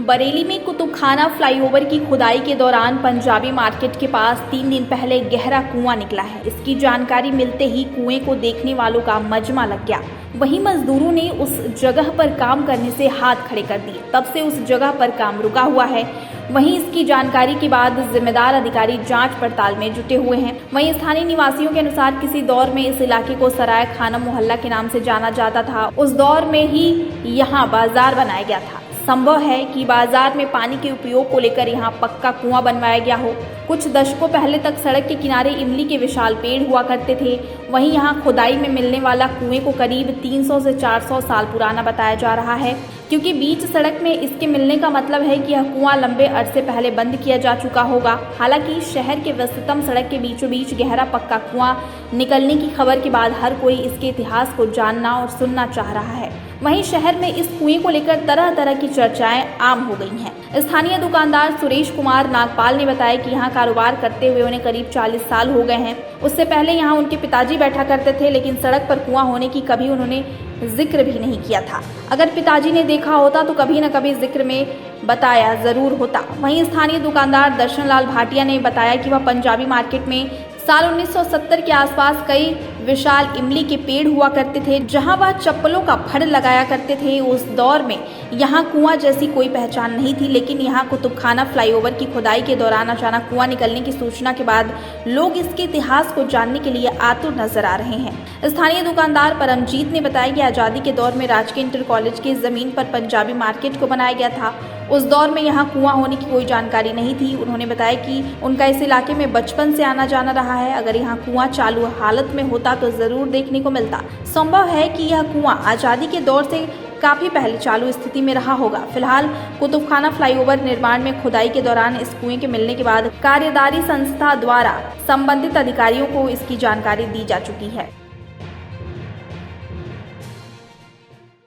बरेली में कुतुबखाना फ्लाईओवर की खुदाई के दौरान पंजाबी मार्केट के पास 3 दिन पहले गहरा कुआं निकला है। इसकी जानकारी मिलते ही कुएं को देखने वालों का मजमा लग गया। वहीं मजदूरों ने उस जगह पर काम करने से हाथ खड़े कर दिए। तब से उस जगह पर काम रुका हुआ है। वहीं इसकी जानकारी के बाद जिम्मेदार अधिकारी जांच पड़ताल में जुटे हुए हैं। वहीं स्थानीय निवासियों के अनुसार किसी दौर में इस इलाके को सराय खानम मोहल्ला के नाम से जाना जाता था। उस दौर में ही यहाँ बाजार बनाया गया था। संभव है कि बाजार में पानी के उपयोग को लेकर यहाँ पक्का कुआं बनवाया गया हो। कुछ दशकों पहले तक सड़क के किनारे इमली के विशाल पेड़ हुआ करते थे। वहीं यहाँ खुदाई में मिलने वाला कुएं को करीब 300 से 400 साल पुराना बताया जा रहा है, क्योंकि बीच सड़क में इसके मिलने का मतलब है कि यह कुआं लंबे अरसे पहले बंद किया जा चुका होगा। हालांकि शहर के व्यस्ततम सड़क के बीचों बीच गहरा पक्का कुआं निकलने की खबर के बाद हर कोई इसके इतिहास को जानना और सुनना चाह रहा है। वहीं शहर में इस कुएं को लेकर तरह तरह की चर्चाएं आम हो गई हैं। स्थानीय दुकानदार सुरेश कुमार नागपाल ने बताया कि यहाँ कारोबार करते हुए उन्हें करीब 40 साल हो गए हैं। उससे पहले यहाँ उनके पिताजी बैठा करते थे, लेकिन सड़क पर कुआं होने की कभी उन्होंने जिक्र भी नहीं किया था। अगर पिताजी ने देखा होता तो कभी न कभी जिक्र में बताया जरूर होता। वहीं स्थानीय दुकानदार दर्शन लाल भाटिया ने बताया कि वह पंजाबी मार्केट में साल 1970 के आसपास कई विशाल इमली के पेड़ हुआ करते थे, जहां वह चप्पलों का फड़ लगाया करते थे। उस दौर में यहां कुआं जैसी कोई पहचान नहीं थी, लेकिन यहां कुतुबखाना फ्लाईओवर की खुदाई के दौरान अचानक कुआं निकलने की सूचना के बाद लोग इसके इतिहास को जानने के लिए आतुर नजर आ रहे हैं। स्थानीय दुकानदार परमजीत ने बताया कि आज़ादी के दौर में राजकीय इंटर कॉलेज की जमीन पर पंजाबी मार्केट को बनाया गया था। उस दौर में यहाँ कुआं होने की कोई जानकारी नहीं थी। उन्होंने बताया कि उनका इस इलाके में बचपन से आना जाना रहा है। अगर यहाँ कुआं चालू हालत में होता तो जरूर देखने को मिलता। संभव है कि यह कुआं आज़ादी के दौर से काफी पहले चालू स्थिति में रहा होगा। फिलहाल कुतुबखाना फ्लाईओवर निर्माण में खुदाई के दौरान इस कुएं के मिलने के बाद कार्यदारी संस्था द्वारा संबंधित अधिकारियों को इसकी जानकारी दी जा चुकी है।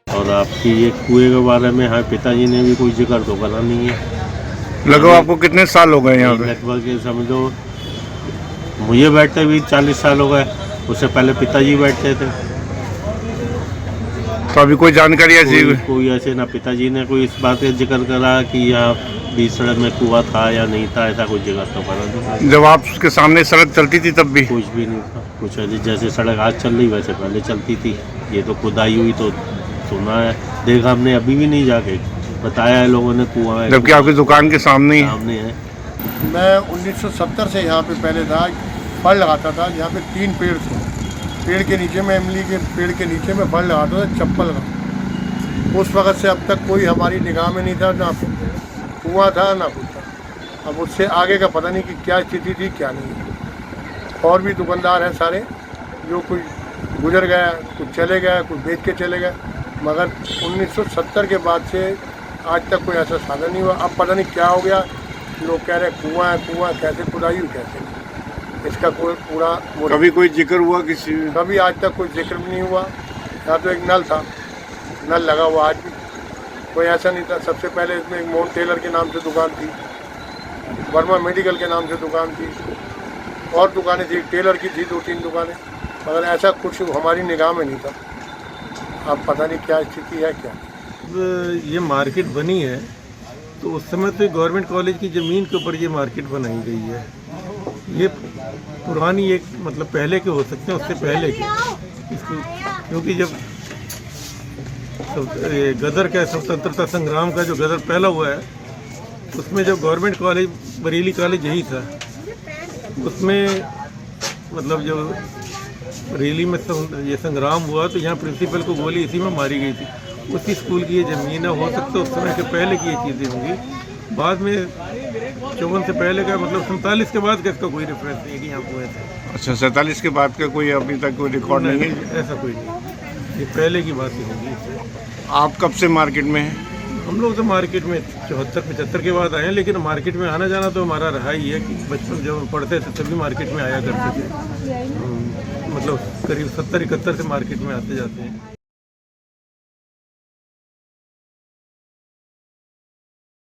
और आपकी ये कुएं के बारे में हाँ पिताजी ने भी कोई जिक्र तो करा नहीं है। लगभग आपको कितने साल हो गए यहाँ पे? लगभग समझो मुझे बैठते भी 40 साल हो गए। उससे पहले पिताजी बैठते थे। तो अभी कोई जानकारी ऐसी कोई ऐसे ना पिताजी ने कोई इस बात का जिक्र करा कि यहाँ बीच सड़क में कुआं था या नहीं था, ऐसा कोई जिक्र तो करा नहीं। जब आपके सामने सड़क चलती थी तब भी कुछ भी नहीं था। कुछ जैसे सड़क आज चल रही वैसे पहले चलती थी। ये तो खुदाई हुई तो सुना है, देखा हमने अभी भी नहीं जाके, बताया है लोगों ने कुआं है। जबकि आपकी दुकान के सामने ही है। मैं 1970 से यहाँ पे पहले था, फल लगाता था। यहाँ पे 3 पेड़ थे। पेड़ के नीचे में इमली के पेड़ के नीचे में फल लगाता था चप्पल का। उस वक़्त से अब तक कोई हमारी निगाह में नहीं था, ना कुआं था ना कुछ था। अब उससे आगे का पता नहीं कि क्या स्थिति थी क्या नहीं। और भी दुकानदार हैं सारे, जो कुछ गुजर गया, कुछ चले गया, कुछ बेच के चले गए। मगर 1970 के बाद से आज तक कोई ऐसा साधन नहीं हुआ। अब पता नहीं क्या हो गया, लोग कह रहे कुआं है, कुआं कैसे खुदाई हुई कैसे, इसका कोई पूरा कभी कोई जिक्र हुआ किसी? कभी आज तक कोई जिक्र भी नहीं हुआ। यहाँ तो एक नल था, नल लगा हुआ, आज भी कोई ऐसा नहीं था। सबसे पहले इसमें एक मोहन टेलर के नाम से दुकान थी, वर्मा मेडिकल के नाम से दुकान थी, और दुकानें थी, टेलर की थी 2-3 दुकानें, मगर ऐसा कुछ हमारी निगाह में नहीं था। अब पता नहीं क्या स्थिति है क्या। ये मार्केट बनी है तो उस समय तो गवर्नमेंट कॉलेज की ज़मीन के ऊपर ये मार्केट बनाई गई है। ये पुरानी एक मतलब पहले के हो सकते हैं, उससे पहले के इसको, क्योंकि जब गदर का स्वतंत्रता संग्राम का जो गदर पहला हुआ है उसमें जब गवर्नमेंट कॉलेज बरेली कॉलेज यही था, उसमें मतलब जो बरेली में ये संग्राम हुआ तो यहाँ प्रिंसिपल को गोली इसी में मारी गई थी। उसी स्कूल की ये ज़मीन है। हो सकता है उस समय के पहले की ये चीज़ें होंगी। बाद में 54 से पहले का मतलब 47 के बाद का इसका कोई रेफरेंस नहीं है कि यहाँ कुएं थे। अच्छा, 47 के बाद का कोई अभी तक कोई रिकॉर्ड नहीं है? ऐसा कोई नहीं, ये पहले की बात ही होगी। आप कब से मार्केट में हैं? हम लोग तो मार्केट में 74-75 के बाद आए हैं, लेकिन मार्केट में आना जाना तो हमारा रहा ही है कि बचपन जब पढ़ते थे तभी मार्केट में आया करते थे। मतलब करीब 70-71 से मार्केट में आते जाते हैं।